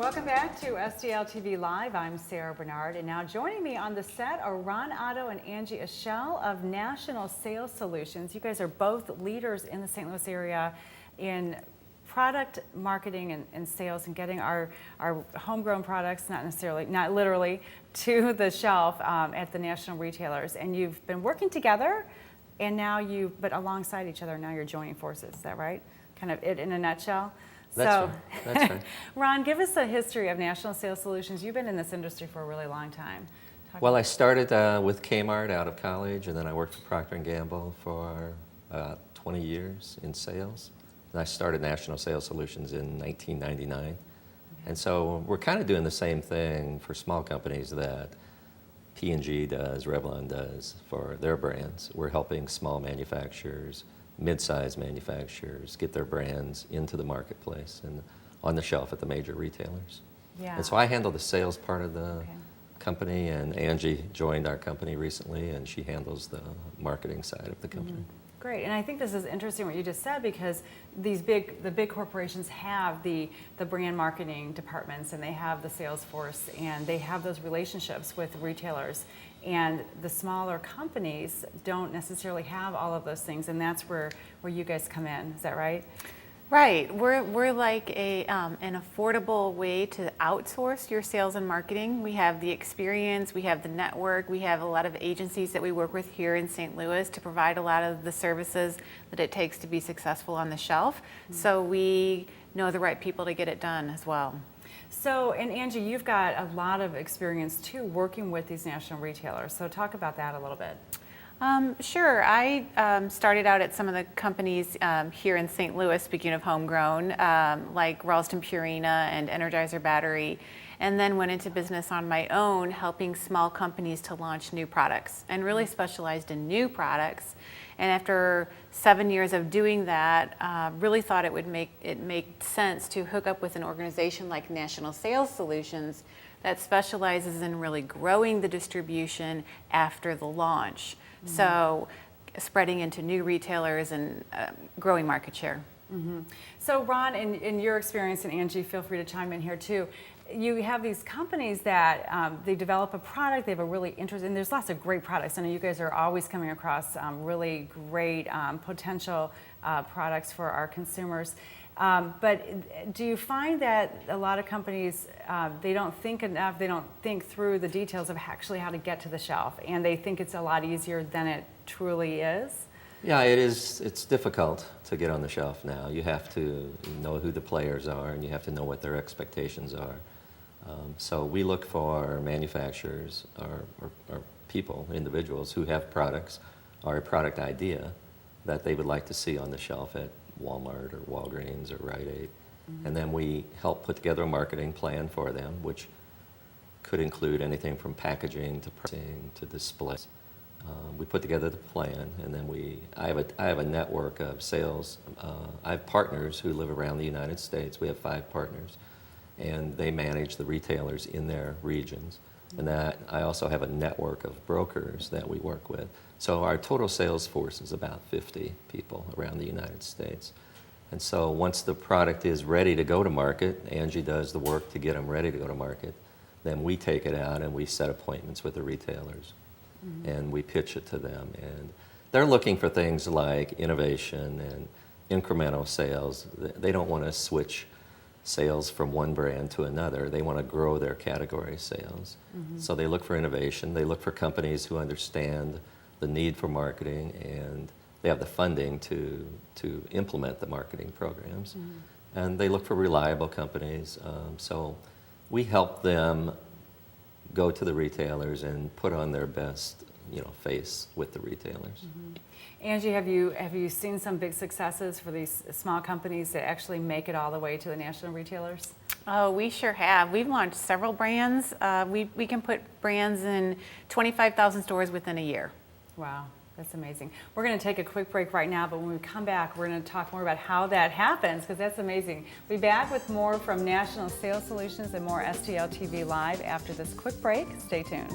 welcome back to STL TV Live. I'm Sarah Bernard, and now joining me on the set are Ron Otto and Angie Echele of National Sales Solutions. You guys are both leaders in the St. Louis area in product marketing and sales and getting our homegrown products, not literally, to the shelf at the national retailers. And you've been working together, and now but alongside each other, now you're joining forces. Is that right? Kind of it in a nutshell? That's right. Ron, give us a history of National Sales Solutions. You've been in this industry for a really long time. Well, I started with Kmart out of college, and then I worked for Procter & Gamble for 20 years in sales. And I started National Sales Solutions in 1999. Okay. And so we're kind of doing the same thing for small companies that P&G does, Revlon does for their brands. We're helping small manufacturers, mid-sized manufacturers get their brands into the marketplace and on the shelf at the major retailers. Yeah. And so I handle the sales part of the company, and Angie joined our company recently, and she handles the marketing side of the company. Mm-hmm. Great, and I think this is interesting what you just said, because the big corporations have the brand marketing departments, and they have the sales force, and they have those relationships with retailers. And the smaller companies don't necessarily have all of those things, and that's where you guys come in. Is that right? Right. We're like an affordable way to outsource your sales and marketing. We have the experience, we have the network, we have a lot of agencies that we work with here in St. Louis to provide a lot of the services that it takes to be successful on the shelf. Mm-hmm. So we know the right people to get it done as well. So, and Angie, you've got a lot of experience too working with these national retailers. So talk about that a little bit. Sure. I started out at some of the companies here in St. Louis, speaking of homegrown, like Ralston Purina and Energizer Battery, and then went into business on my own, helping small companies to launch new products, and really specialized in new products. And after 7 years of doing that, really thought it would make sense to hook up with an organization like National Sales Solutions that specializes in really growing the distribution after the launch. Mm-hmm. So spreading into new retailers and growing market share. Mm-hmm. So Ron, in your experience, and Angie, feel free to chime in here too, you have these companies that they develop a product, they have a really interesting, and there's lots of great products. I know you guys are always coming across really great potential products for our consumers. But do you find that a lot of companies, they don't think enough, they don't think through the details of actually how to get to the shelf, and they think it's a lot easier than it truly is? Yeah, it is. It's difficult to get on the shelf now. You have to know who the players are, and you have to know what their expectations are. So we look for manufacturers or people, individuals who have products or a product idea that they would like to see on the shelf at Walmart or Walgreens or Rite Aid. Mm-hmm. And then we help put together a marketing plan for them, which could include anything from packaging to pricing to displays. We put together the plan, and then I have a network of sales. I have partners who live around the United States. We have 5 partners, and they manage the retailers in their regions. Mm-hmm. And that I also have a network of brokers that we work with. So our total sales force is about 50 people around the United States. And so once the product is ready to go to market, Angie does the work to get them ready to go to market. Then we take it out and we set appointments with the retailers. Mm-hmm. And we pitch it to them. And they're looking for things like innovation and incremental sales. They don't want to switch sales from one brand to another. They want to grow their category sales. Mm-hmm. So they look for innovation. They look for companies who understand the need for marketing, and they have the funding to implement the marketing programs. Mm-hmm. And they look for reliable companies. So we help them go to the retailers and put on their best, face with the retailers. Mm-hmm. Angie, have you seen some big successes for these small companies that actually make it all the way to the national retailers? Oh, we sure have. We've launched several brands. We can put brands in 25,000 stores within a year. Wow, that's amazing. We're going to take a quick break right now, but when we come back, we're going to talk more about how that happens, because that's amazing. We'll be back with more from National Sales Solutions and more STL TV Live after this quick break. Stay tuned.